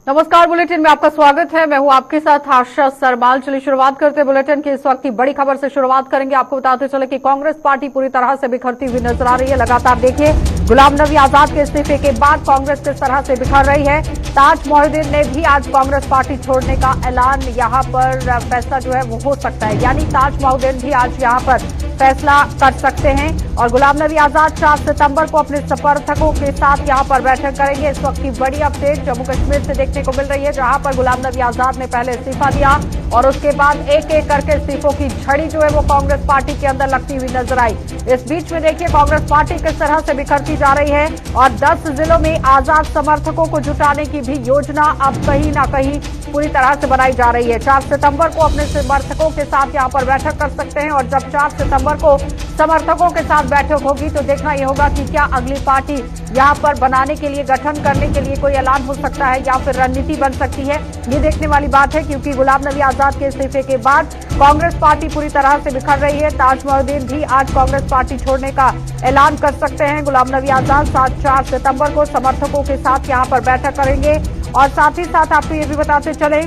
नमस्कार, बुलेटिन में आपका स्वागत है। मैं हूं आपके साथ आशा सरमाल। चलिए शुरुआत करते हैं बुलेटिन की इस वक्त की बड़ी खबर से शुरुआत करेंगे। आपको बताते चले कि कांग्रेस पार्टी पूरी तरह से बिखरती हुई नजर आ रही है। लगातार देखिए, गुलाम नबी आजाद के इस्तीफे के बाद कांग्रेस किस तरह से बिखर रही है। ताज मोहिउद्दीन ने भी आज कांग्रेस पार्टी छोड़ने का ऐलान, यहां पर फैसला जो है वो हो सकता है, यानी ताज मोहिउद्दीन भी आज यहां पर फैसला कर सकते हैं। और गुलाम नबी आजाद 4 सितंबर को अपने समर्थकों के साथ यहां पर बैठक करेंगे। इस वक्त की बड़ी अपडेट जम्मू कश्मीर से देखने को मिल रही है, जहां पर गुलाम नबी आजाद ने पहले इस्तीफा दिया और उसके बाद एक एक करके इस्तीफों की झड़ी जो है वो कांग्रेस पार्टी के अंदर लगती हुई नजर आई। इस बीच में देखिए, कांग्रेस पार्टी किस तरह से बिखरती जा रही है और 10 जिलों में आजाद समर्थकों को जुटाने की भी योजना अब कहीं ना कहीं पूरी तरह से बनाई जा रही है। 4 सितंबर को अपने समर्थकों के साथ यहां पर बैठक कर सकते हैं और जब 4 सितंबर को समर्थकों के साथ बैठक होगी तो देखना यह होगा कि क्या अगली पार्टी यहां पर बनाने के लिए, गठन करने के लिए कोई ऐलान हो सकता है या फिर रणनीति बन सकती है। ये देखने वाली बात है, क्योंकि गुलाम नबी आजाद के इस्तीफे के बाद कांग्रेस पार्टी पूरी तरह से बिखर रही है। ताज मोहिउद्दीन भी आज कांग्रेस पार्टी छोड़ने का ऐलान कर सकते हैं। गुलाम नबी आजाद 4 सितंबर को समर्थकों के साथ यहां पर बैठक करेंगे और साथ ही साथ आपको ये भी बताते चले,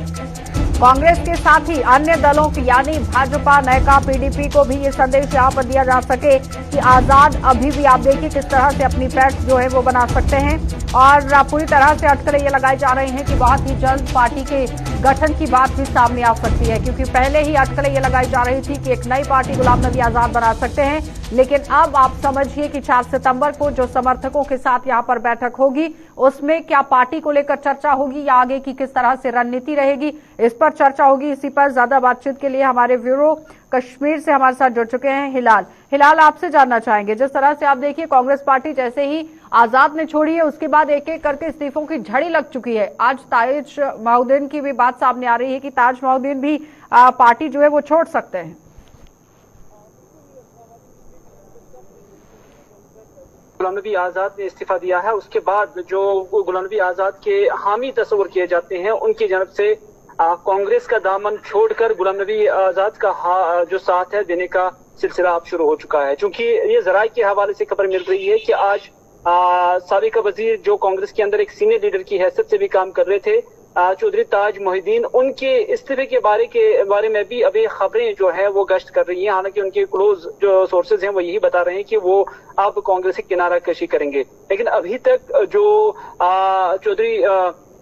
कांग्रेस के साथ ही अन्य दलों की यानी भाजपा, नैका, पीडीपी को भी ये संदेश यहां पर दिया जा सके कि आजाद अभी भी, आप देखिए किस तरह से अपनी पैठ जो है वो बना सकते हैं। और पूरी तरह से अटकलें ये लगाई जा रही हैं कि बहुत ही जल्द पार्टी के गठन की बात भी सामने आ सकती है, क्योंकि पहले ही अटकलें ये लगाई जा रही थी कि एक नई पार्टी गुलाम नबी आजाद बना सकते हैं। लेकिन अब आप समझिए कि 4 सितंबर को जो समर्थकों के साथ यहां पर बैठक होगी, उसमें क्या पार्टी को लेकर चर्चा होगी या आगे की किस तरह से रणनीति रहेगी, इस पर चर्चा होगी। इसी पर ज्यादा बातचीत के लिए हमारे ब्यूरो कश्मीर से हमारे साथ जुड़ चुके हैं हिलाल, आपसे जानना चाहेंगे, जिस तरह से आप देखिए कांग्रेस पार्टी जैसे ही आजाद ने छोड़ी है उसके बाद एक एक करके इस्तीफों की झड़ी लग चुकी है। आज ताज मोहिउद्दीन की भी बात सामने आ रही है कि ताज मोहिउद्दीन भी पार्टी जो है वो छोड़ सकते हैं। गुलाम नबी आजाद ने इस्तीफा दिया है, उसके बाद जो गुलाम नबी आजाद के हामी तस्वर किए जाते हैं उनकी जानब से कांग्रेस का दामन छोड़कर गुलाम नबी आजाद का जो साथ है देने का सिलसिला अब शुरू हो चुका है। चूंकि ये जराये के हवाले से खबर मिल रही है कि आज साबिका वजीर जो कांग्रेस के अंदर एक सीनियर लीडर की हैसियत से भी काम कर रहे थे, चौधरी ताज मोहिउद्दीन, उनके इस्तीफे के बारे में भी अभी खबरें जो है वो गश्त कर रही हैं। हालांकि उनके क्लोज जो सोर्सेज हैं वो यही बता रहे हैं कि वो अब कांग्रेस से किनारा कशी करेंगे। लेकिन अभी तक जो चौधरी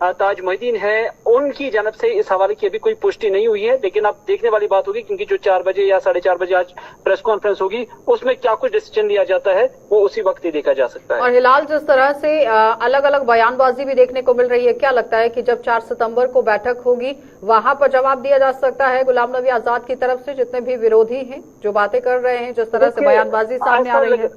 ताज मोहिउद्दीन है उनकी जानब से इस हवाले की अभी कोई पुष्टि नहीं हुई है। लेकिन अब देखने वाली बात होगी, क्योंकि जो 4 बजे या 4:30 बजे आज प्रेस कॉन्फ्रेंस होगी उसमें क्या कुछ डिसीजन लिया जाता है वो उसी वक्त ही देखा जा सकता है। और हिलाल, जिस तरह से अलग अलग बयानबाजी भी देखने को मिल रही है, क्या लगता है कि जब 4 सितंबर को बैठक होगी वहां पर जवाब दिया जा सकता है गुलाम नबी आजाद की तरफ से, जितने भी विरोधी हैं जो बातें कर रहे हैं, जिस तरह से बयानबाजी सामने आ रही है?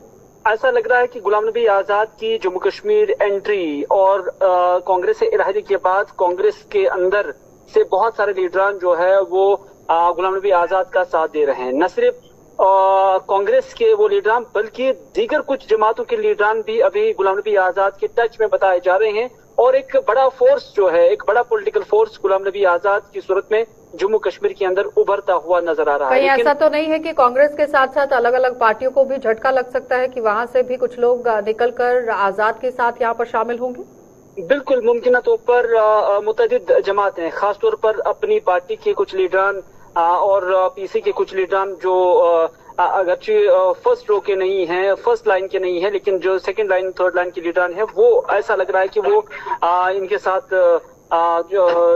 ऐसा लग रहा है कि गुलाम नबी आजाद की जम्मू कश्मीर एंट्री और कांग्रेस से इलाहे के बाद कांग्रेस के अंदर से बहुत सारे लीडरान जो है वो गुलाम नबी आजाद का साथ दे रहे हैं। न सिर्फ कांग्रेस के वो लीडरान बल्कि दीगर कुछ जमातों के लीडरान भी अभी गुलाम नबी आजाद के टच में बताए जा रहे हैं। और एक बड़ा फोर्स जो है, एक बड़ा पॉलिटिकल फोर्स गुलाम नबी आजाद की सूरत में जम्मू कश्मीर के अंदर उभरता हुआ नजर आ रहा है। कहीं ऐसा तो नहीं है कि कांग्रेस के साथ साथ अलग अलग पार्टियों को भी झटका लग सकता है कि वहां से भी कुछ लोग निकलकर आजाद के साथ यहां पर शामिल होंगे? बिल्कुल मुमकिन तौर पर मुतअद्दिद जमातें, खासतौर पर अपनी पार्टी के कुछ लीडरान और पीसी के कुछ लीडरान जो अगरचे फर्स्ट रो के नहीं हैं, फर्स्ट लाइन के नहीं है, लेकिन जो सेकंड लाइन, थर्ड लाइन के लीडरान है, वो ऐसा लग रहा है कि वो इनके साथ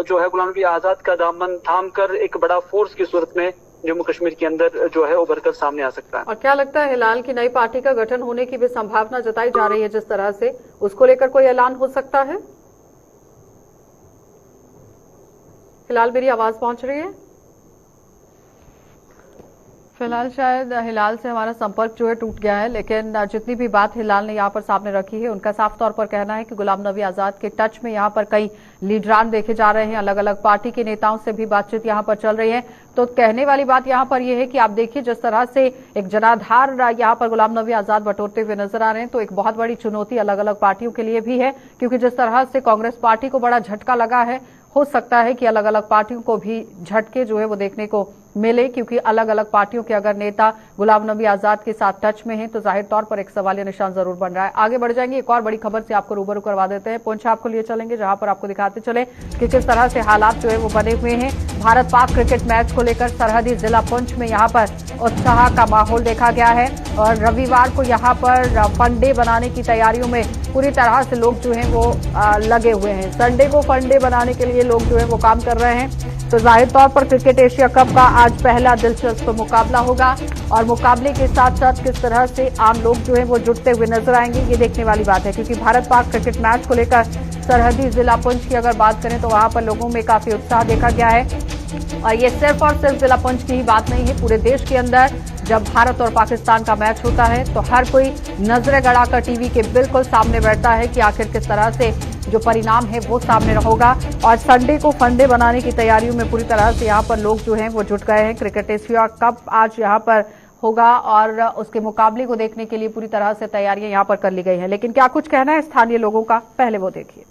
जो है गुलाम नबी आजाद का दामन थाम कर एक बड़ा फोर्स की सूरत में जम्मू कश्मीर के अंदर जो है उभर कर सामने आ सकता है। और क्या लगता है हिलाल की नई पार्टी का गठन होने की भी संभावना जताई जा रही है, जिस तरह से उसको लेकर कोई ऐलान हो सकता है? फिलहाल मेरी आवाज पहुंच रही है? फिलहाल शायद हिलाल से हमारा संपर्क जो है टूट गया है, लेकिन जितनी भी बात हिलाल ने यहाँ पर सामने रखी है उनका साफ तौर पर कहना है कि गुलाम नबी आजाद के टच में यहाँ पर कई लीडरान देखे जा रहे हैं, अलग अलग पार्टी के नेताओं से भी बातचीत यहाँ पर चल रही है। तो कहने वाली बात यहाँ पर यह है कि आप देखिए जिस तरह से एक जनाधार यहाँ पर गुलाम नबी आजाद बटोरते हुए नजर आ रहे हैं, तो एक बहुत बड़ी चुनौती अलग अलग पार्टियों के लिए भी है, क्योंकि जिस तरह से कांग्रेस पार्टी को बड़ा झटका लगा है, हो सकता है कि अलग अलग पार्टियों को भी झटके जो है वो देखने को मिले, क्योंकि अलग अलग पार्टियों के अगर नेता गुलाम नबी आजाद के साथ टच में हैं तो जाहिर तौर पर एक सवालिया निशान जरूर बन रहा है। आगे बढ़ जाएंगे, एक और बड़ी खबर से आपको रूबरू करवा देते हैं। पुंछ आपको लिए चलेंगे, जहां पर आपको दिखाते चले कि किस तरह से हालात जो है वो बने हुए हैं। भारत पाक क्रिकेट मैच को लेकर सरहदी जिला पुंछ में यहां पर उत्साह का माहौल देखा गया है और रविवार को यहां पर फंडे बनाने की तैयारियों में पूरी तरह से लोग जो हैं वो लगे हुए हैं। संडे को फंडे बनाने के लिए लोग जो है वो काम कर रहे हैं। तो जाहिर तौर पर क्रिकेट एशिया कप का आज पहला दिलचस्प मुकाबला होगा और मुकाबले के साथ साथ किस तरह से आम लोग जो है वो जुटते हुए नजर आएंगे, ये देखने वाली बात है। क्योंकि भारत पाक क्रिकेट मैच को लेकर सरहदी जिला पुंछ की अगर बात करें तो वहां पर लोगों में काफी उत्साह देखा गया है। और ये सिर्फ और सिर्फ जिला पुंछ की ही बात नहीं है, पूरे देश के अंदर जब भारत और पाकिस्तान का मैच होता है तो हर कोई नजरें गड़ाकर टीवी के बिल्कुल सामने बैठता है कि आखिर किस तरह से जो परिणाम है वो सामने होगा। और संडे को फंडे बनाने की तैयारियों में पूरी तरह से यहाँ पर लोग जो हैं वो जुट गए हैं। क्रिकेट एशिया कप आज यहाँ पर होगा और उसके मुकाबले को देखने के लिए पूरी तरह से तैयारियां यहाँ पर कर ली गई हैं। लेकिन क्या कुछ कहना है स्थानीय लोगों का, पहले वो देखिए।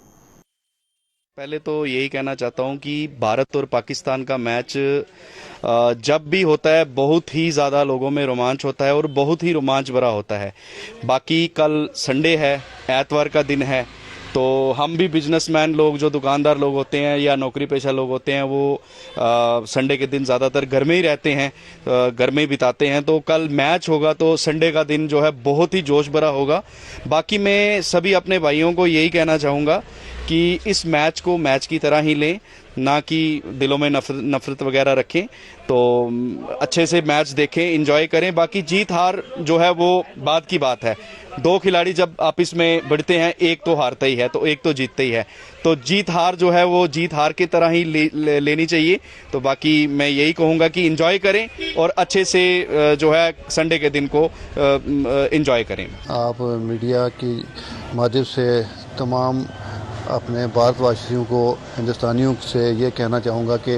पहले तो यही कहना चाहता हूं कि भारत और पाकिस्तान का मैच जब भी होता है बहुत ही ज़्यादा लोगों में रोमांच होता है और बहुत ही रोमांच भरा होता है। बाकी कल संडे है, एतवार का दिन है, तो हम भी बिजनेसमैन लोग, जो दुकानदार लोग होते हैं या नौकरी पेशा लोग होते हैं, वो संडे के दिन ज़्यादातर घर में ही रहते हैं, घर में ही बिताते हैं। तो कल मैच होगा तो संडे का दिन जो है बहुत ही जोश भरा होगा। बाकी मैं सभी अपने भाइयों को यही कहना चाहूँगा कि इस मैच को मैच की तरह ही लें, ना कि दिलों में नफरत वगैरह रखें। तो अच्छे से मैच देखें, एंजॉय करें। बाकी जीत हार जो है वो बाद की बात है। दो खिलाड़ी जब आपस में भिड़ते हैं, एक तो हारता ही है तो एक तो जीतता ही है। तो जीत हार जो है वो जीत हार की तरह ही लेनी चाहिए। तो बाकी मैं यही कहूँगा कि एंजॉय करें और अच्छे से जो है संडे के दिन को एंजॉय करें। आप मीडिया की माध्यम से तमाम अपने भारतवासियों को, हिंदुस्तानियों से ये कहना चाहूँगा कि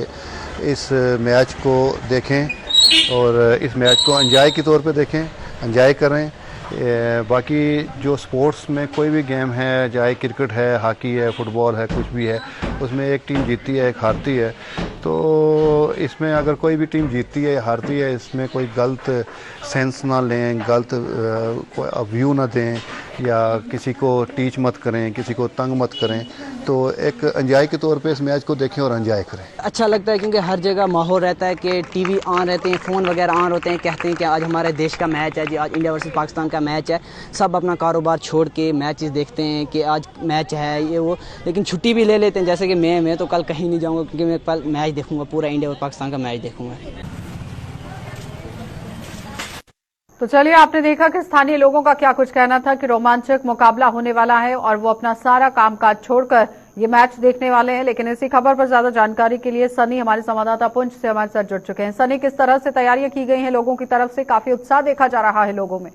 इस मैच को देखें और इस मैच को एंजॉय के तौर पे देखें, एंजॉय करें। बाकी जो स्पोर्ट्स में कोई भी गेम है, चाहे क्रिकेट है, हॉकी है, फुटबॉल है, कुछ भी है, उसमें एक टीम जीतती है, एक हारती है। तो इसमें अगर कोई भी टीम जीतती है, हारती है, इसमें कोई गलत सेंस ना लें, गलत व्यू ना दें या किसी को टीच मत करें, किसी को तंग मत करें। तो एक एंजॉय के तौर पे इस मैच को देखें और एंजॉय करें। अच्छा लगता है क्योंकि हर जगह माहौल रहता है कि टीवी ऑन रहते हैं, फ़ोन वगैरह ऑन होते हैं, कहते हैं कि आज हमारे देश का मैच है जी, आज इंडिया वर्सेस पाकिस्तान का मैच है। सब अपना कारोबार छोड़ के मैचेस देखते हैं कि आज मैच है ये वो, लेकिन छुट्टी भी ले लेते हैं। जैसे कि मैं तो कल कहीं नहीं जाऊँगा क्योंकि मैं कल मैच देखूँगा, पूरा इंडिया और पाकिस्तान का मैच देखूँगा। तो चलिए, आपने देखा कि स्थानीय लोगों का क्या कुछ कहना था कि रोमांचक मुकाबला होने वाला है और वो अपना सारा कामकाज छोड़कर ये मैच देखने वाले हैं। लेकिन इसी खबर पर ज्यादा जानकारी के लिए सनी, हमारे संवाददाता पुंछ से हमारे साथ जुड़ चुके हैं। सनी, किस तरह से तैयारियां की गई हैं लोगों की तरफ से? काफी उत्साह देखा जा रहा है लोगों में।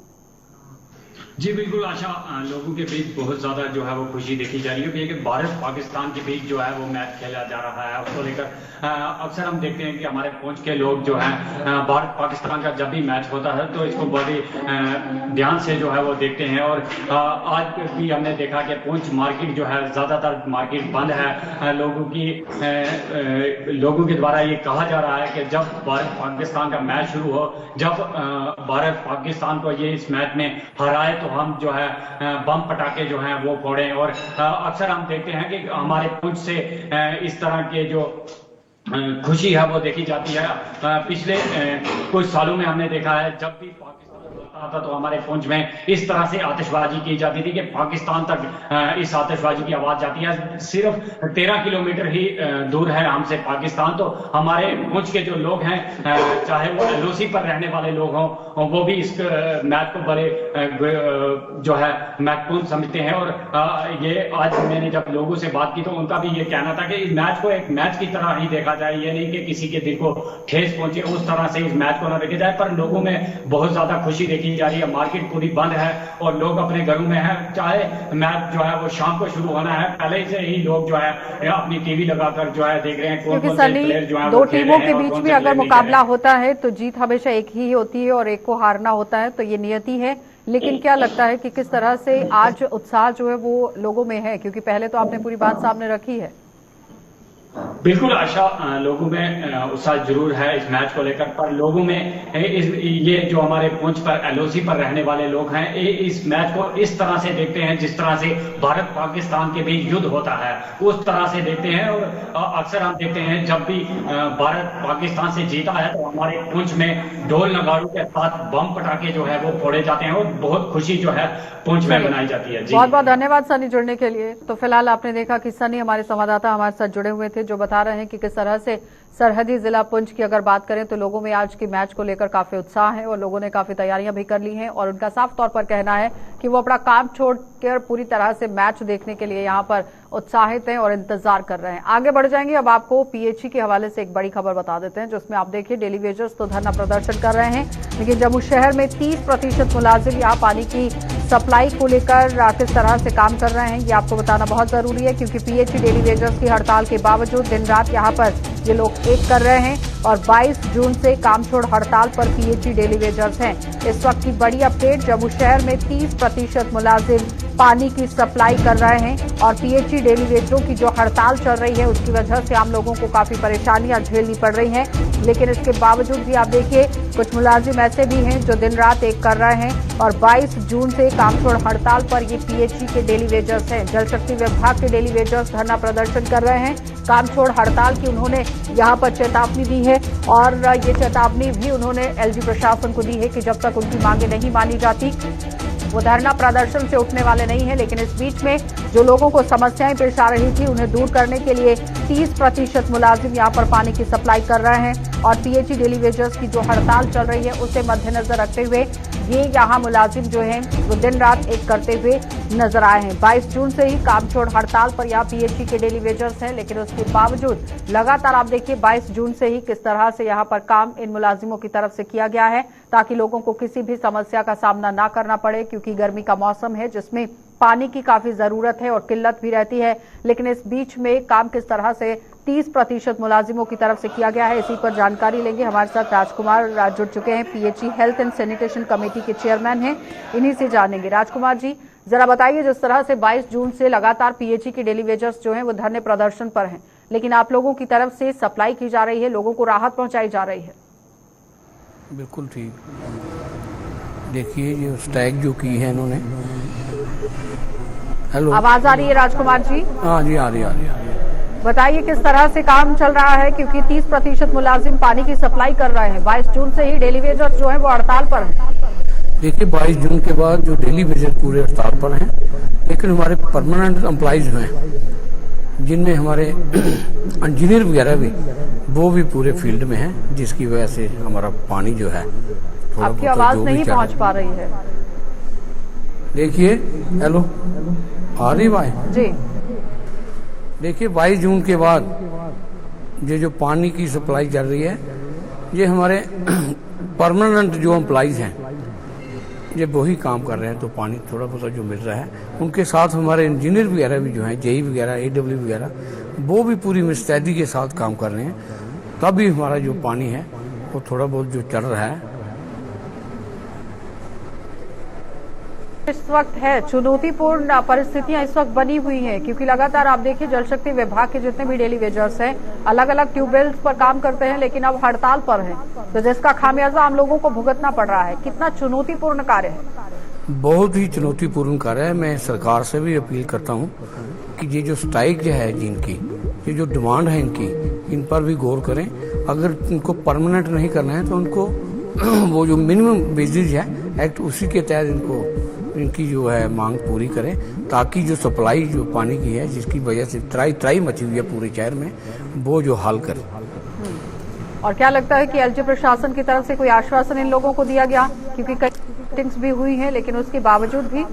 जी बिल्कुल आशा, लोगों के बीच बहुत ज्यादा जो है वो खुशी देखी जा रही है कि भारत पाकिस्तान के बीच जो है वो मैच खेला जा रहा है। उसको लेकर अक्सर हम देखते हैं कि हमारे पुंछ के लोग जो हैं भारत पाकिस्तान का जब भी मैच होता है तो इसको बड़े ध्यान से जो है वो देखते हैं। और आज भी हमने देखा कि पुंछ मार्केट जो है, ज्यादातर मार्केट बंद है। लोगों के द्वारा ये कहा जा रहा है कि जब भारत पाकिस्तान का मैच शुरू हो, जब भारत पाकिस्तान को ये इस मैच में हराए तो हम जो है बम पटाखे जो हैं वो फोड़ें। और अक्सर हम देखते हैं कि हमारे पुंछ से इस तरह के जो खुशी है वो देखी जाती है। पिछले कुछ सालों में हमने देखा है जब भी था तो हमारे पुंछ में इस तरह से आतिशबाजी की जाती थी कि पाकिस्तान तक इस आतिशबाजी की आवाज जाती है। सिर्फ 13 किलोमीटर ही दूर है हमसे पाकिस्तान। तो हमारे पुंछ के जो लोग हैं, चाहे वो एलओसी पर रहने वाले लोग हों, वो भी इस मैच को बड़े जो है महत्वपूर्ण समझते हैं। और ये आज मैंने जब लोगों से बात की तो उनका भी ये कहना था कि इस मैच को एक मैच की तरह ही देखा जाए, ये नहीं कि किसी के दिल को ठेस पहुंचे, उस तरह से इस मैच को ना देखा जाए। पर लोगों में बहुत ज्यादा खुशी देखी जा रही है। मार्केट पूरी बंद है और लोग अपने घरों में हैं। चाहे मैच जो है वो शाम को शुरू होना है, पहले से ही लोग जो है अपनी टीवी लगाकर जो है देख रहे हैं कौन कौन से प्लेयर जो है। दो टीमों के बीच भी अगर मुकाबला होता है तो जीत हमेशा एक ही होती है और एक को हारना होता है, तो ये नियति है। लेकिन क्या लगता है कि किस तरह से आज उत्साह जो है वो लोगों में है? क्योंकि पहले तो आपने पूरी बात सामने रखी है। बिल्कुल आशा, लोगों में उत्साह जरूर है इस मैच को लेकर, पर लोगों में ये जो हमारे पुंछ पर एलओसी पर रहने वाले लोग हैं, इस मैच को इस तरह से देखते हैं जिस तरह से भारत पाकिस्तान के बीच युद्ध होता है उस तरह से देखते हैं। और अक्सर हम देखते हैं जब भी भारत पाकिस्तान से जीता है तो हमारे पुंछ में ढोल नगाड़ों के साथ बम पटाखे जो है वो फोड़े जाते हैं और बहुत खुशी जो है पुंछ में मनाई जाती है। बहुत बहुत धन्यवाद सनी जुड़ने के लिए। तो फिलहाल आपने देखा कि सनी हमारे संवाददाता हमारे साथ जुड़े हुए थे, जो बता रहे हैं कि किस तरह से सरहदी जिला पुंछ की अगर बात करें तो लोगों में आज की मैच को लेकर काफी उत्साह है और लोगों ने काफी तैयारियां भी कर ली हैं और उनका साफ तौर पर कहना है कि वो अपना काम छोड़कर पूरी तरह से मैच देखने के लिए यहां पर उत्साहित हैं और इंतजार कर रहे हैं। आगे बढ़ जाएंगे। अब आपको पीएचई के हवाले से एक बड़ी खबर बता देते हैं, जिसमें आप देखिए डेली वेजर्स तो धरना प्रदर्शन कर रहे हैं, लेकिन जम्मू शहर में 30% मुलाजिम यहाँ पानी की सप्लाई को लेकर किस तरह से काम कर रहे हैं ये आपको बताना बहुत जरूरी है, क्योंकि पीएचई डेली वेजर्स की हड़ताल के बावजूद दिन रात यहाँ पर ये लोग एक कर रहे हैं और 22 जून से काम छोड़ हड़ताल पर पीएचई डेली वेजर्स हैं। इस वक्त की बड़ी अपडेट, जम्मू शहर में 30% मुलाजिम पानी की सप्लाई कर रहे हैं और पीएचई डेली वेजरों की जो हड़ताल चल रही है उसकी वजह से आम लोगों को काफी परेशानियां झेलनी पड़ रही हैं। लेकिन इसके बावजूद भी आप देखिए कुछ मुलाजिम ऐसे भी हैं जो दिन रात एक कर रहे हैं और 22 जून से काम छोड़ हड़ताल पर ये पीएचई के डेली वेजर्स हैं। जल शक्ति विभाग के डेली वेजर्स धरना प्रदर्शन कर रहे हैं। काम छोड़ हड़ताल की उन्होंने यहाँ पर चेतावनी दी है और ये चेतावनी भी उन्होंने एलजी प्रशासन को दी है कि जब तक उनकी मांगे नहीं मानी जाती वो धरना प्रदर्शन से उठने वाले नहीं है। लेकिन इस बीच में जो लोगों को समस्याएं पेश आ रही थी उन्हें दूर करने के लिए 30% मुलाजिम यहाँ पर पानी की सप्लाई कर रहे हैं और पीएचई डेली वेजर्स की जो हड़ताल चल रही है उसे मद्देनजर रखते हुए ये यहाँ मुलाजिम जो हैं वो दिन रात एक करते हुए नजर आए हैं। 22 जून से ही काम छोड़ हड़ताल पर यहाँ पीएचई के डेली वेजर्स हैं, लेकिन उसके बावजूद लगातार आप देखिए 22 जून से ही किस तरह से यहाँ पर काम इन मुलाजिमों की तरफ से किया गया है ताकि लोगों को किसी भी समस्या का सामना ना करना पड़े, क्योंकि गर्मी का मौसम है जिसमें पानी की काफी जरूरत है और किल्लत भी रहती है। लेकिन इस बीच में काम किस तरह से 30% मुलाजिमों की तरफ से किया गया है, इसी पर जानकारी लेंगे। हमारे साथ राजकुमार जुड़ चुके हैं, PHE health and sanitation committee के चेयरमैन हैं, इन्हीं से जानेंगे। राजकुमार जी जरा बताइए, जिस तरह से 22 जून से लगातार पीएचई के डेली वेजर्स जो हैं वो धरने प्रदर्शन पर हैं, लेकिन आप लोगों की तरफ से सप्लाई की जा रही है, लोगों को राहत पहुंचाई जा रही है। बिल्कुल ठीक। देखिए ये स्ट्राइक जो की है इन्होंने। हेलो, आवाज आ रही है राजकुमार जी? हाँ जी, आ रही बताइए किस तरह से काम चल रहा है, क्योंकि 30% मुलाजिम पानी की सप्लाई कर रहे हैं। 22 जून से ही डेली वेजर्स जो है वो हड़ताल पर हैं। देखिए 22 जून के बाद जो डेली वेजर पूरे हड़ताल पर हैं, लेकिन हमारे परमानेंट एम्प्लॉइज हैं जिनमें हमारे इंजीनियर वगैरह भी वो भी पूरे फील्ड में हैं, जिसकी वजह से हमारा पानी जो है आपकी आवाज नहीं पहुंच पा रही है। देखिए, हेलो, आ रही बात जी? देखिए 22 जून के बाद ये जो पानी की सप्लाई चल रही है, ये हमारे परमानेंट जो एम्प्लॉइज हैं ये वही काम कर रहे हैं, तो पानी थोड़ा बहुत जो मिल रहा है। उनके साथ हमारे इंजीनियर वगैरह भी जो हैं, जेई वगैरह, एडब्ल्यू वगैरह, वो भी पूरी मुस्तैदी के साथ काम कर रहे हैं, तभी हमारा जो पानी है वो थोड़ा बहुत जो चल रहा है। इस वक्त है चुनौतीपूर्ण परिस्थितियां इस वक्त बनी हुई हैं, क्योंकि लगातार आप देखिए जल शक्ति विभाग के जितने भी डेली वेजर्स हैं अलग अलग ट्यूबवेल्स पर काम करते हैं, लेकिन अब हड़ताल पर हैं, तो जिसका खामियाजा आम लोगों को भुगतना पड़ रहा है। कितना चुनौतीपूर्ण कार्य है? बहुत ही चुनौतीपूर्ण कार्य है। मैं सरकार से भी अपील करता हूँ कि ये जो स्ट्राइक है जिनकी, ये जो डिमांड है इनकी, इन पर भी गौर करें। अगर इनको परमानेंट नहीं करना है तो उनको वो जो मिनिमम वेजेज है एक्ट, उसी के तहत इनको इनकी जो है मांग पूरी करें, ताकि जो सप्लाई जो पानी की है, जिसकी वजह से त्राई मची हुई है पूरे शहर में, वो जो हल करें। और क्या लगता है कि एलजी प्रशासन की तरफ से कोई आश्वासन इन लोगों को दिया गया, क्योंकि कई मीटिंग्स भी हुई हैं, लेकिन उसके बावजूद भी?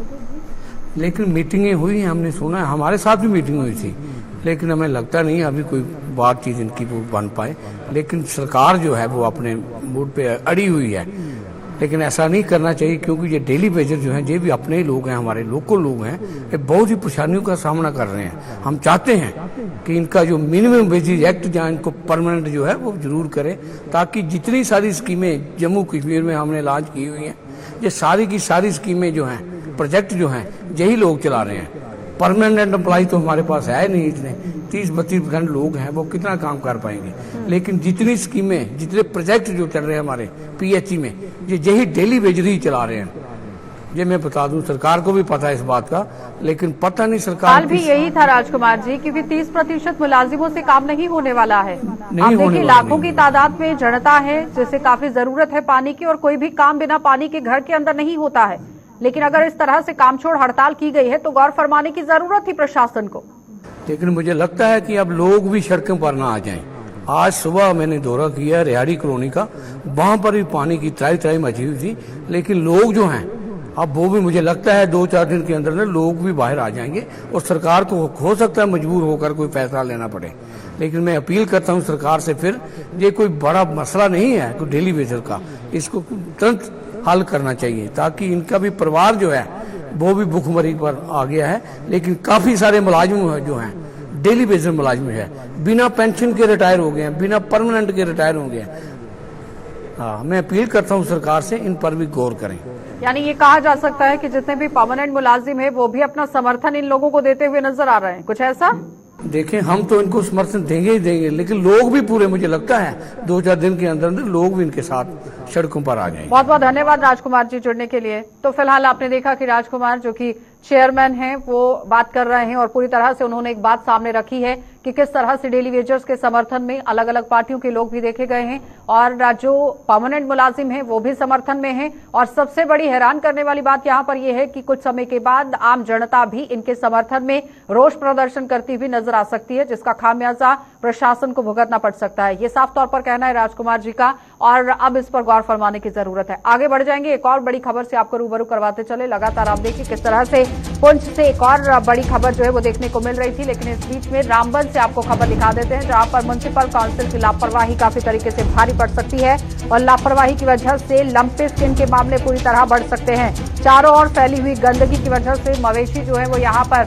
लेकिन मीटिंगें हुई हैं, हमने सुना है, हमारे साथ भी मीटिंग हुई थी, लेकिन हमें लगता नहीं अभी कोई बातचीत इनकी वो बन पाए। लेकिन सरकार जो है वो अपने मूड पे अड़ी हुई है, लेकिन ऐसा नहीं करना चाहिए, क्योंकि ये डेली वेजर जो हैं ये भी अपने ही लोग हैं, हमारे लोकल लोग हैं, ये बहुत ही परेशानियों का सामना कर रहे हैं। हम चाहते हैं कि इनका जो मिनिमम वेजेज एक्ट जहाँ इनको परमानेंट जो है वो जरूर करें, ताकि जितनी सारी स्कीमें जम्मू कश्मीर में हमने लॉन्च की हुई हैं, ये सारी की सारी स्कीमें जो हैं, प्रोजेक्ट जो हैं, यही लोग चला रहे हैं। परमानेंट एम्प्लॉय तो हमारे पास है नहीं, इतने 30-32% लोग हैं, वो कितना काम कर पाएंगे। लेकिन जितनी स्कीमें, जितने प्रोजेक्ट जो चल रहे हैं हमारे PHE में, ये यही डेली वेजर ही चला रहे हैं। ये मैं बता दूं, सरकार को भी पता है इस बात का, लेकिन पता नहीं सरकार हाल भी यही था राजकुमार जी, क्योंकि 30% मुलाजिमों से काम नहीं होने वाला है। आप देखिए लाखों की तादाद में जनता है जिसे काफी जरूरत है पानी की, और कोई भी काम बिना पानी के घर के अंदर नहीं होता है। लेकिन अगर इस तरह से काम छोड़ हड़ताल की गई है तो गौर फरमाने की जरूरत थी प्रशासन को। लेकिन मुझे लगता है कि अब लोग भी सड़कों पर ना आ जाएं। आज सुबह मैंने दौरा किया रिहाड़ी कॉलोनी का, वहां पर भी पानी की त्राई मची हुई थी, लेकिन लोग जो हैं अब वो भी मुझे लगता है 2-4 दिन के अंदर लोग भी बाहर आ जाएंगे, और सरकार को हो सकता है मजबूर होकर कोई फैसला लेना पड़े। लेकिन मैं अपील करता हूं सरकार से, फिर ये कोई बड़ा मसला नहीं है कोई डेली बेजर का, इसको तुरंत हल करना चाहिए, ताकि इनका भी परिवार जो है वो भी भूखमरी पर आ गया है। लेकिन काफी सारे मुलाजिम जो हैं डेली बेजर मुलाजिम है, बिना पेंशन के रिटायर हो गए हैं, बिना परमानेंट के रिटायर हो गए हैं। हाँ, मैं अपील करता हूँ सरकार से इन पर भी गौर करें। यानी ये कहा जा सकता है कि जितने भी परमानेंट मुलाजिम है वो भी अपना समर्थन इन लोगों को देते हुए नजर आ रहे हैं, कुछ ऐसा? देखें, हम तो इनको समर्थन देंगे ही देंगे, लेकिन लोग भी पूरे, मुझे लगता है 2-4 दिन के अंदर लोग भी इनके साथ सड़कों पर आ जाएंगे। बहुत बहुत धन्यवाद राजकुमार जी जुड़ने के लिए। तो फिलहाल आपने देखा कि राजकुमार जो कि चेयरमैन हैं वो बात कर रहे हैं, और पूरी तरह से उन्होंने एक बात सामने रखी है कि किस तरह से डेली वेजर्स के समर्थन में अलग अलग पार्टियों के लोग भी देखे गए हैं, और जो परमानेंट मुलाजिम हैं वो भी समर्थन में हैं। और सबसे बड़ी हैरान करने वाली बात यहाँ पर यह है कि कुछ समय के बाद आम जनता भी इनके समर्थन में रोष प्रदर्शन करती हुई नजर आ सकती है, जिसका खामियाजा प्रशासन को भुगतना पड़ सकता है। ये साफ तौर पर कहना है राजकुमार जी का, और अब इस पर गौर फरमाने की जरूरत है। आगे बढ़ जाएंगे, एक और बड़ी खबर से आपको रूबरू करवाते चले। लगातार आप देखिए किस तरह से पुंछ से एक और बड़ी खबर जो है वो देखने को मिल रही थी, लेकिन इस बीच में रामबन से आपको खबर दिखा देते हैं, जहां पर म्युनिसिपल काउंसिल की लापरवाही काफी तरीके से भारी पड़ सकती है, और लापरवाही की वजह से लंपी स्किन के मामले पूरी तरह बढ़ सकते हैं। चारों ओर फैली हुई गंदगी की वजह से मवेशी जो है वो यहाँ पर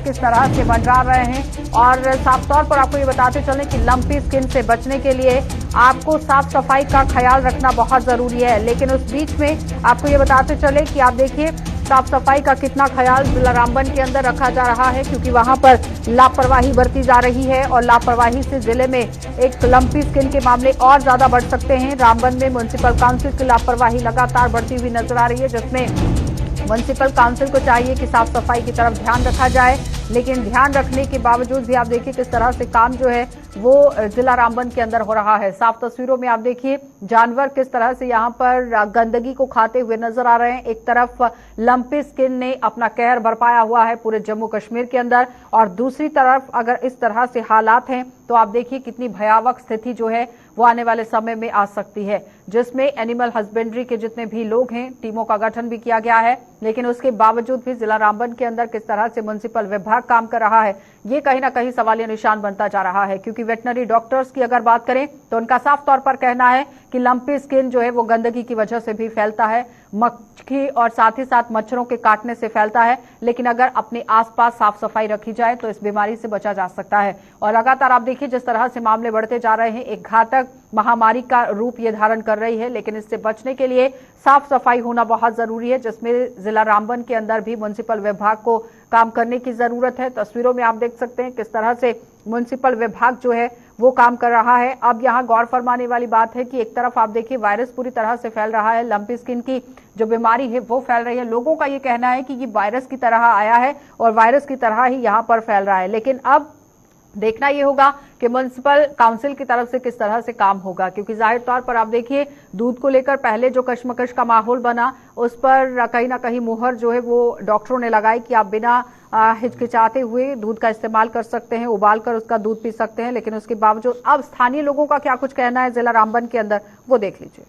किस तरह से मंडरा रहे हैं। और साफ तौर पर आपको ये बताते चलें कि लंपी स्किन से बचने के लिए आपको साफ सफाई का ख्याल रखना बहुत जरूरी है। लेकिन उस बीच में आपको ये बताते चले कि आप देखिए साफ सफाई का कितना ख्याल जिला रामबन के अंदर रखा जा रहा है, क्योंकि वहां पर लापरवाही बरती जा रही है, और लापरवाही से जिले में एक लंपी स्किन के मामले और ज्यादा बढ़ सकते हैं। रामबन में म्युनिसिपल काउंसिल की लापरवाही लगातार बढ़ती हुई नजर आ रही है, जिसमें म्युनिसिपल काउंसिल को चाहिए कि साफ सफाई की तरफ ध्यान रखा जाए, लेकिन ध्यान रखने के बावजूद भी आप देखिए किस तरह से काम जो है वो जिला रामबन के अंदर हो रहा है। साफ तस्वीरों में आप देखिए जानवर किस तरह से यहाँ पर गंदगी को खाते हुए नजर आ रहे हैं। एक तरफ लंपी स्किन ने अपना कहर बरपाया हुआ है पूरे जम्मू कश्मीर के अंदर, और दूसरी तरफ अगर इस तरह से हालात हैं तो आप देखिए कितनी भयावह स्थिति जो है वो आने वाले समय में आ सकती है, जिसमें एनिमल हस्बेंड्री के जितने भी लोग हैं टीमों का गठन भी किया गया है। लेकिन उसके बावजूद भी जिला रामबन के अंदर किस तरह से म्युनिसिपल विभाग काम कर रहा है, ये कहीं ना कहीं सवालिया निशान बनता जा रहा है। क्योंकि वेटनरी डॉक्टर्स की अगर बात करें तो उनका साफ तौर पर कहना है कि लंपी स्किन जो है वो गंदगी की वजह से भी फैलता है, मक्खी और साथ ही साथ मच्छरों के काटने से फैलता है। लेकिन अगर अपने आसपास साफ सफाई रखी जाए तो इस बीमारी से बचा जा सकता है। और लगातार आप देखिए जिस तरह से मामले बढ़ते जा रहे हैं, एक घातक महामारी का रूप ये धारण कर रही है। लेकिन इससे बचने के लिए साफ सफाई होना बहुत जरूरी है, जिसमें जिला रामबन के अंदर भी म्युनिसिपल विभाग को काम करने की जरूरत है। तस्वीरों में आप देख सकते हैं किस तरह से म्युनिसिपल विभाग जो है वो काम कर रहा है। अब यहाँ गौर फरमाने वाली बात है कि एक तरफ आप देखिए वायरस पूरी तरह से फैल रहा है, लंपी स्किन की जो बीमारी है वो फैल रही है। लोगों का ये कहना है कि ये वायरस की तरह आया है और वायरस की तरह ही यहाँ पर फैल रहा है। लेकिन अब देखना ये होगा कि म्युनिसिपल काउंसिल की तरफ से किस तरह से काम होगा, क्योंकि जाहिर तौर पर आप देखिए दूध को लेकर पहले जो कशमकश का माहौल बना उस पर कहीं ना कहीं मुहर जो है वो डॉक्टरों ने लगाई कि आप बिना हिचकिचाते हुए दूध का इस्तेमाल कर सकते हैं, उबाल कर उसका दूध पी सकते हैं। लेकिन उसके बावजूद अब स्थानीय लोगों का क्या कुछ कहना है जिला रामबन के अंदर, वो देख लीजिए।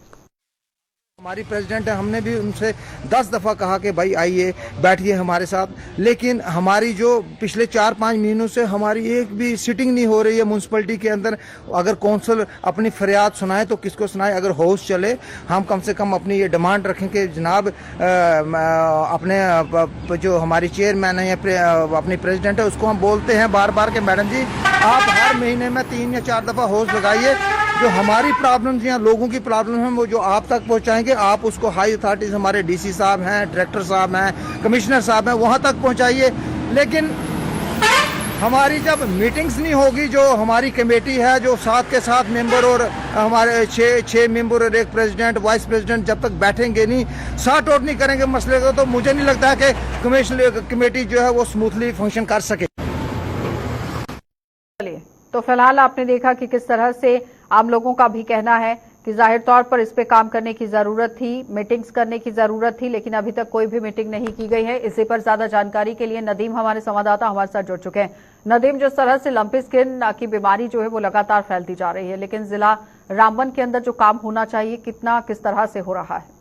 हमारी प्रेसिडेंट है, हमने भी उनसे 10 दफ़ा कहा कि भाई आइए बैठिए हमारे साथ, लेकिन हमारी जो पिछले 4-5 महीनों से हमारी एक भी सिटिंग नहीं हो रही है म्यूनसिपलिटी के अंदर। अगर कौंसिल अपनी फरियाद सुनाए तो किसको सुनाए, अगर हाउस चले हम कम से कम अपनी ये डिमांड रखें कि जनाब अपने जो हमारी चेयरमैन है या अपनी प्रेसिडेंट है उसको हम बोलते हैं बार बार कि मैडम जी आप हर महीने में 3 या 4 दफ़ा हाउस लगाइए, जो हमारी प्रॉब्लम्स या लोगों की प्रॉब्लम है वो जो आप तक पहुंचाएंगे, आप उसको हाई अथॉरिटीज हमारे डीसी साहब हैं, डायरेक्टर साहब हैं, कमिश्नर साहब हैं, वहां तक पहुंचाइए। लेकिन हमारी जब मीटिंग्स नहीं होगी, जो हमारी कमेटी है जो 7 के 7 मेंबर और हमारे 6 मेंबर और एक प्रेसिडेंट वाइस प्रेसिडेंट जब तक बैठेंगे नहीं, सॉर्ट आउट नहीं करेंगे मसले को, तो मुझे नहीं लगता है कि कमेटी जो है वो स्मूथली फंक्शन कर सके। चलिए, तो फिलहाल आपने देखा कि किस तरह से आम लोगों का भी कहना है कि जाहिर तौर पर इस पे काम करने की जरूरत थी, मीटिंग्स करने की जरूरत थी, लेकिन अभी तक कोई भी मीटिंग नहीं की गई है। इसी पर ज्यादा जानकारी के लिए नदीम हमारे संवाददाता हमारे साथ जुड़ चुके हैं। नदीम, जिस तरह से लंपी स्किन की बीमारी जो है वो लगातार फैलती जा रही है, लेकिन जिला रामबन के अंदर जो काम होना चाहिए कितना किस तरह से हो रहा है?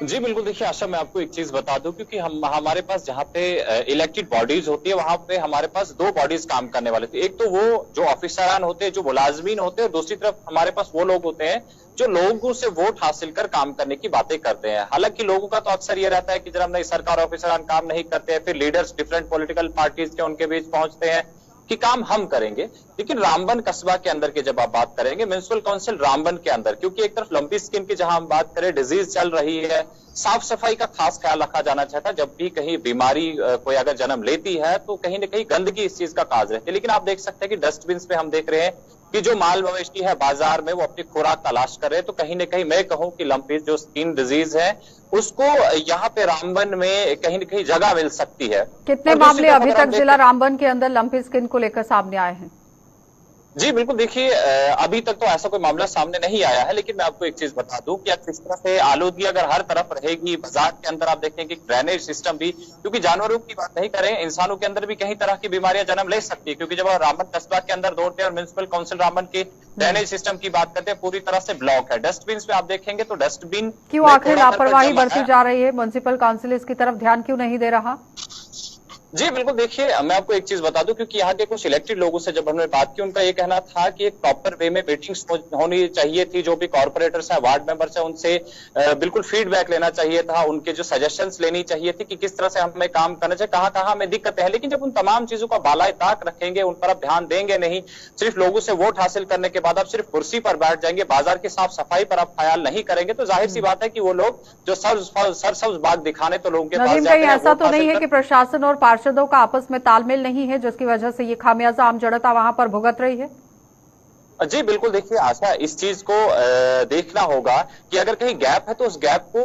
जी बिल्कुल, देखिए आशा, मैं आपको एक चीज बता दूं, क्योंकि हमारे पास जहाँ पे इलेक्टेड बॉडीज होती है वहां पे हमारे पास 2 बॉडीज काम करने वाले थे। एक तो वो जो ऑफिसरान होते हैं, जो मुलाजमीन होते हैं, और दूसरी तरफ हमारे पास वो लोग होते हैं जो लोगों से वोट हासिल कर काम करने की बातें करते हैं। हालांकि लोगों का तो अक्सर ये रहता है कि जब नई सरकार ऑफिसरान काम नहीं करते हैं, फिर लीडर्स डिफरेंट पॉलिटिकल पार्टीज के उनके बीच पहुंचते हैं कि काम हम करेंगे। लेकिन रामबन कस्बा के अंदर की जब आप बात करेंगे, म्युनिसिपल काउंसिल रामबन के अंदर, क्योंकि एक तरफ लंपी स्किन की जहां हम बात करें, डिजीज चल रही है, साफ सफाई का खास ख्याल रखा जाना चाहता है। जब भी कहीं बीमारी कोई अगर जन्म लेती है तो कहीं ना कहीं गंदगी इस चीज का काज रहती है। लेकिन आप देख सकते हैं कि डस्टबिन पे हम देख रहे हैं कि जो माल मवेशी है बाजार में वो अपनी खुराक तलाश कर रहे हैं। तो कहीं ना कहीं मैं कहूं कि लंपी जो स्किन डिजीज है उसको यहाँ पे रामबन में कहीं ना कहीं जगह मिल सकती है। कितने मामले अभी तक जिला रामबन के अंदर लंपी स्किन को लेकर सामने आए हैं? जी बिल्कुल, देखिए अभी तक तो ऐसा कोई मामला सामने नहीं आया है, लेकिन मैं आपको एक चीज बता दूं कि किस तरह से आलूदगी अगर हर तरफ रहेगी, बाजार के अंदर आप देखेंगे ड्रेनेज सिस्टम भी, क्योंकि जानवरों की बात नहीं करें, इंसानों के अंदर भी कई तरह की बीमारियां जन्म ले सकती है। क्योंकि जब रामबन कस्बा के अंदर दौड़ते हैं और म्युनिसिपल काउंसिल रामबन के ड्रेनेज सिस्टम की बात करते हैं, पूरी तरह से ब्लॉक है। डस्टबिन पे आप देखेंगे तो डस्टबिन क्यों आखिर लापरवाही बढ़ती जा रही है? म्युनिसिपल काउंसिल इसकी तरफ ध्यान क्यों नहीं दे रहा? जी बिल्कुल, देखिए मैं आपको एक चीज बता दूं, क्योंकि यहाँ के कुछ इलेक्टेड लोगों से जब हमने बात की, उनका ये कहना था कि एक प्रॉपर वे में मीटिंग्स होनी चाहिए थी। जो भी कॉर्पोरेटर्स है, वार्ड मेंबर्स है, उनसे बिल्कुल फीडबैक लेना चाहिए था, उनके जो सजेशंस लेनी चाहिए थी कि किस तरह से हमें काम करना चाहिए, कहाँ कहाँ हमें दिक्कतें हैं। लेकिन जब उन तमाम चीजों का बालाए ताक रखेंगे, उन पर आप ध्यान देंगे नहीं, सिर्फ लोगों से वोट हासिल करने के बाद आप सिर्फ कुर्सी पर बैठ जाएंगे, बाजार की साफ सफाई पर आप ख्याल नहीं करेंगे, तो जाहिर सी बात है कि वो लोग जो सरसब्ज बाग दिखाने तो लोगों के पास जाते हैं। ऐसा तो नहीं है कि प्रशासन और पार्षदों का आपस में तालमेल नहीं है, जिसकी वजह से ये खामियाजा आम जनता वहां पर भुगत रही है? जी बिल्कुल, देखिए आशा, इस चीज को देखना होगा कि अगर कहीं गैप है तो उस गैप को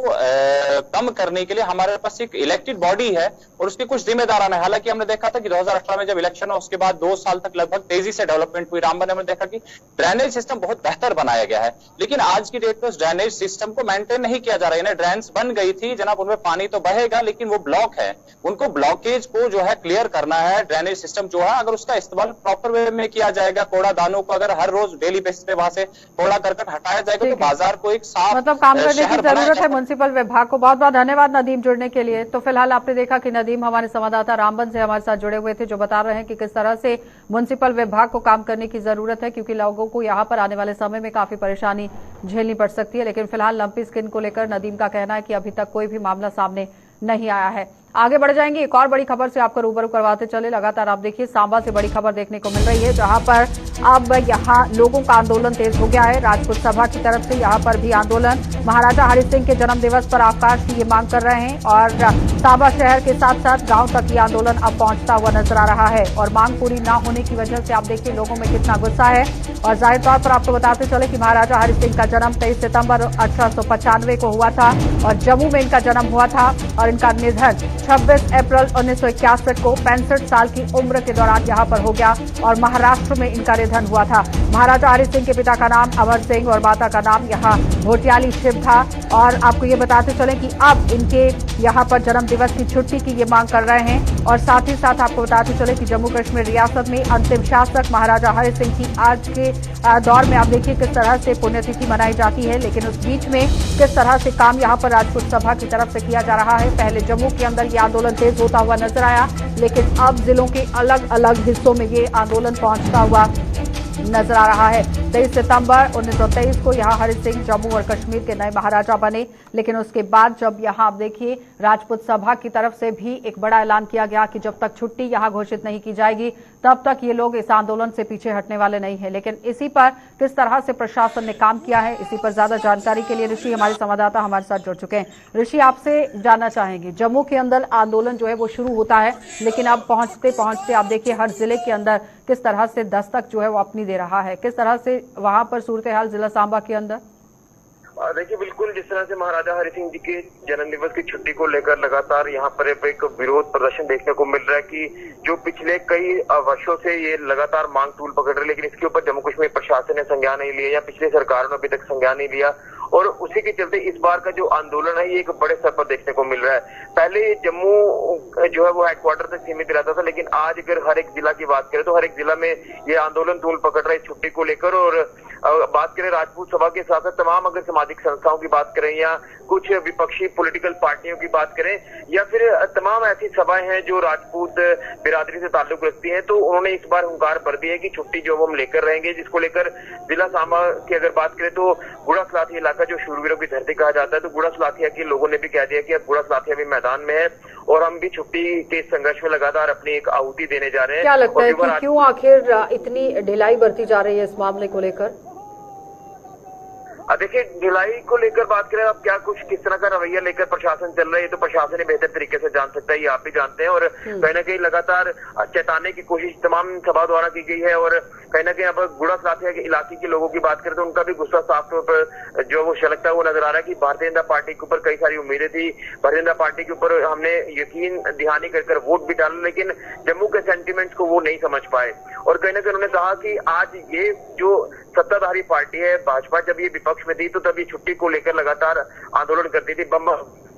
कम करने के लिए हमारे पास एक इलेक्टेड बॉडी है और उसके कुछ जिम्मेदारान है। हालांकि हमने देखा था कि 2018 में जब इलेक्शन हुआ उसके बाद 2 साल तक लगभग तेजी से डेवलपमेंट हुई रामबन। हमने देखा कि ड्रेनेज सिस्टम बहुत बेहतर बनाया गया है, लेकिन आज की डेट में उस ड्रेनेज सिस्टम को मेंटेन नहीं किया जा रहा है। ड्रेन्स बन गई थी जनाब, उनमें पानी तो बहेगा लेकिन वो ब्लॉक है, उनको ब्लॉकेज को जो है क्लियर करना है। ड्रेनेज सिस्टम जो है, अगर उसका इस्तेमाल प्रॉपर वे में किया जाएगा, कूड़ा दानों को अगर हर रोज डेली बेसिस पे वहां से कूड़ा करकट हटाया जाएगा तो बाजार को एक साफ मतलब काम करने की जरूरत है म्युनिसिपल विभाग को। बहुत बहुत धन्यवाद नदीम जुड़ने के लिए। तो फिलहाल आपने देखा कि नदीम हमारे संवाददाता रामबन से हमारे साथ जुड़े हुए थे, जो बता रहे हैं कि किस तरह से म्युनिसिपल विभाग को काम करने की जरूरत है, क्योंकि लोगों को यहाँ पर आने वाले समय में काफी परेशानी झेलनी पड़ सकती है। लेकिन फिलहाल लंपी स्किन को लेकर नदीम का कहना है कि अभी तक कोई भी मामला सामने नहीं आया है। आगे बढ़ जाएंगे, एक और बड़ी खबर से आपको रूबरू करवाते चले। लगातार आप देखिए सांबा से बड़ी खबर देखने को मिल रही है, जहां पर अब यहां लोगों का आंदोलन तेज हो गया है। राजपूत सभा की तरफ से यहां पर भी आंदोलन, महाराजा हरि सिंह के जन्म दिवस पर अवकाश की ये मांग कर रहे हैं और सांबा शहर के साथ साथ गांव तक ये आंदोलन अब पहुंचता हुआ नजर आ रहा है। और मांग पूरी न होने की वजह से आप देखिए लोगों में कितना गुस्सा है। और जाहिर तौर पर आपको बताते चले कि महाराजा हरि सिंह का जन्म 23 सितंबर 1895 को हुआ था और जम्मू में इनका जन्म हुआ था और इनका निधन 26 अप्रैल 1961 को 65 साल की उम्र के दौरान यहां पर हो गया और महाराष्ट्र में इनका निधन हुआ था। महाराजा हरि सिंह के पिता का नाम अमर सिंह और माता का नाम यहां भोटियाली शिव था। और आपको ये बताते चले कि अब इनके यहां पर जन्म दिवस की छुट्टी की ये मांग कर रहे हैं। और साथ ही साथ आपको बताते चले कि जम्मू कश्मीर रियासत में अंतिम शासक महाराजा हरि सिंह की आज के दौर में आप देखिए किस तरह से पुण्यतिथि मनाई जाती है, लेकिन उस बीच में किस तरह से काम यहां पर राजपूत सभा की तरफ से किया जा रहा है। पहले जम्मू के अंदर ये आंदोलन तेज होता हुआ नजर आया, लेकिन अब जिलों के अलग अलग हिस्सों में ये आंदोलन पहुंचता हुआ नजर आ रहा है। 23 सितंबर 1923 को यहाँ हरि सिंह जम्मू और कश्मीर के नए महाराजा बने। लेकिन उसके बाद जब यहाँ आप देखिए राजपूत सभा की तरफ से भी एक बड़ा ऐलान किया गया कि जब तक छुट्टी यहाँ घोषित नहीं की जाएगी तब तक ये लोग इस आंदोलन से पीछे हटने वाले नहीं है। लेकिन इसी पर किस तरह से प्रशासन ने काम किया है, इसी पर ज्यादा जानकारी के लिए ऋषि हमारे संवाददाता हमारे साथ जुड़ चुके हैं। ऋषि, आपसे जानना चाहेंगे, जम्मू के अंदर आंदोलन जो है वो शुरू होता है, लेकिन अब पहुंचते पहुंचते आप देखिए हर जिले के अंदर किस तरह से दस्तक जो है वो अपनी दे रहा है, किस तरह से वहां पर सूरत हाल जिला सांबा के अंदर? देखिए, बिल्कुल जिस तरह से महाराजा हरि सिंह जी के जन्म दिवस की छुट्टी को लेकर लगातार यहाँ पर एक विरोध प्रदर्शन देखने को मिल रहा है कि जो पिछले कई वर्षों से ये लगातार मांग तूल पकड़ रहे, लेकिन इसके ऊपर जम्मू कश्मीर प्रशासन ने संज्ञान नहीं लिया या पिछली सरकारों ने अभी तक संज्ञान नहीं लिया। और उसी के चलते इस बार का जो आंदोलन है ये एक बड़े स्तर पर देखने को मिल रहा है। पहले जम्मू जो है वो हेडक्वार्टर तक सीमित रहता था, लेकिन आज अगर हर एक जिला की बात करें तो हर एक जिला में ये आंदोलन तूल पकड़ रहा है छुट्टी को लेकर। और बात करें राजपूत सभा के साथ साथ तमाम अगर सामाजिक संस्थाओं की बात करें या कुछ विपक्षी पॉलिटिकल पार्टियों की बात करें या फिर तमाम ऐसी सभाएं हैं जो राजपूत बिरादरी से ताल्लुक रखती हैं, तो उन्होंने इस बार हुंकार भर दी है कि छुट्टी जो हम लेकर रहेंगे, जिसको लेकर जिला सांबा की अगर बात करें तो गुड़ा सलाथिया इलाका जो शूरवीरों की धरती कहा जाता है, तो गुड़ा सलाथिया के लोगों ने भी कह दिया कि अब गुड़ा सलाथिया भी मैदान में है और हम भी छुट्टी के संघर्ष में लगातार अपनी एक आहुति देने जा रहे हैं। क्या लगता है कि क्यों आखिर इतनी ढिलाई बरती जा रही है इस मामले को लेकर? देखिए, ढिलाई को लेकर बात करें, अब क्या कुछ किस तरह का रवैया लेकर प्रशासन चल रहा है तो प्रशासन ही बेहतर तरीके से जान सकता है, ये आप भी जानते हैं। और कहीं ना कहीं लगातार चेताने की कोशिश तमाम सभा द्वारा की गई है। और कहीं ना कहीं अब गुड़ा सलाथिया के इलाके के लोगों की बात करें तो उनका भी गुस्सा साफ तौर पर जो वो छलकता है वो नजर आ रहा है कि भारतीय जनता पार्टी के ऊपर कई सारी उम्मीदें थी, भारतीय जनता पार्टी के ऊपर हमने यकीन दहानी कर वोट भी डाला, लेकिन जम्मू के सेंटिमेंट्स को वो नहीं समझ पाए। और कहीं ना कहीं उन्होंने कहा कि आज ये जो सत्ताधारी पार्टी है भाजपा, जब ये विपक्ष में थी तो तब ये छुट्टी को लेकर लगातार आंदोलन करती थी, बम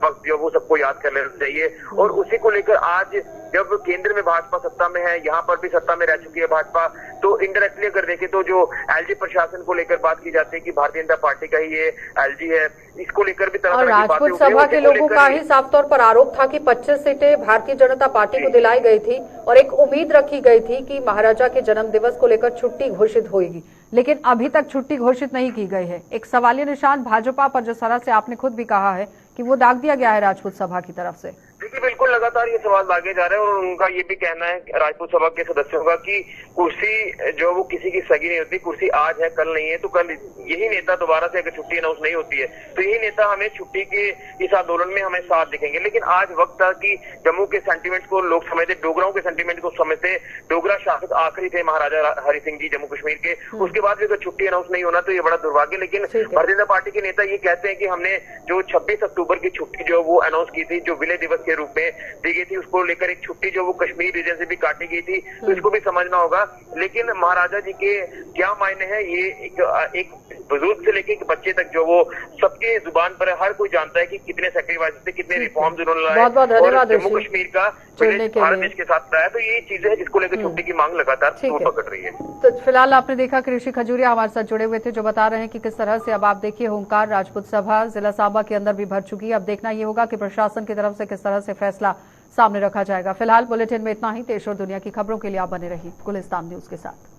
वक्त जो वो सबको याद कर लेना चाहिए। और उसी को लेकर आज जब केंद्र में भाजपा सत्ता में है, यहाँ पर भी सत्ता में रह चुकी है भाजपा, तो इनडायरेक्टली अगर देखें तो जो एलजी प्रशासन को लेकर बात की जाती है कि भारतीय जनता पार्टी का ही ये एलजी है, इसको लेकर भी तरह तरह की बातें। राजपूत सभा के लोगों का ही साफ तौर पर आरोप था कि 25 सीटें भारतीय जनता पार्टी को दिलाई गई थी और एक उम्मीद रखी गई थी कि महाराजा के जन्म दिवस को लेकर छुट्टी घोषित होगी, लेकिन अभी तक छुट्टी घोषित नहीं की गई है। एक सवालिया निशान भाजपा पर जिस तरह से आपने खुद भी कहा है कि वो दाग दिया गया है राजपूत सभा की तरफ से। देखिए, बिल्कुल लगातार ये सवाल दागे जा रहे हैं और उनका ये भी कहना है राजपूत सभा के सदस्यों का कि कुर्सी जो वो किसी की सगी नहीं होती, कुर्सी आज है कल नहीं है, तो कल यही नेता दोबारा से अगर छुट्टी अनाउंस नहीं होती है तो यही नेता हमें छुट्टी के इस आंदोलन में हमें साथ दिखेंगे। लेकिन आज वक्त था कि जम्मू के सेंटीमेंट को लोग समझते, डोगराओं के सेंटीमेंट को समझते। डोगरा शासक आखिरी थे महाराजा हरि सिंह जी जम्मू कश्मीर के, उसके बाद भी अगर छुट्टी अनाउंस नहीं होना तो ये बड़ा दुर्भाग्य। लेकिन भारतीय जनता पार्टी के नेता ये कहते हैं कि हमने जो 26 अक्टूबर की छुट्टी जो वो अनाउंस की थी, जो विलय दिवस के रूप में दी गई थी, उसको लेकर एक छुट्टी जो वो कश्मीर रीजन से भी काटी गई थी, तो इसको भी समझना होगा। लेकिन महाराजा जी के क्या मायने हैं, ये एक बुजुर्ग से लेकर एक बच्चे तक जो वो सबके जुबान पर है, हर कोई जानता है कि कितने सैक्रिफाइस थे, कितने रिफॉर्म्स उन्होंने लाए और जम्मू कश्मीर का भारत देश के साथ रहा है। तो ये चीजें हैं जिसको लेकर छुट्टी की मांग लगातार तूल पकड़ रही है। तो फिलहाल आपने देखा कि ऋषि खजूरिया हमारे साथ जुड़े हुए थे जो बता रहे हैं कि किस तरह से अब आप देखिए हुंकार राजपूत सभा जिला सांबा के अंदर भी भर चुकी है। अब देखना ये होगा कि प्रशासन की तरफ से किस तरह से फैसला सामने रखा जाएगा। फिलहाल बुलेटिन में इतना ही। देश और दुनिया की खबरों के लिए आप बने रहिए गुलिस्तान न्यूज के साथ।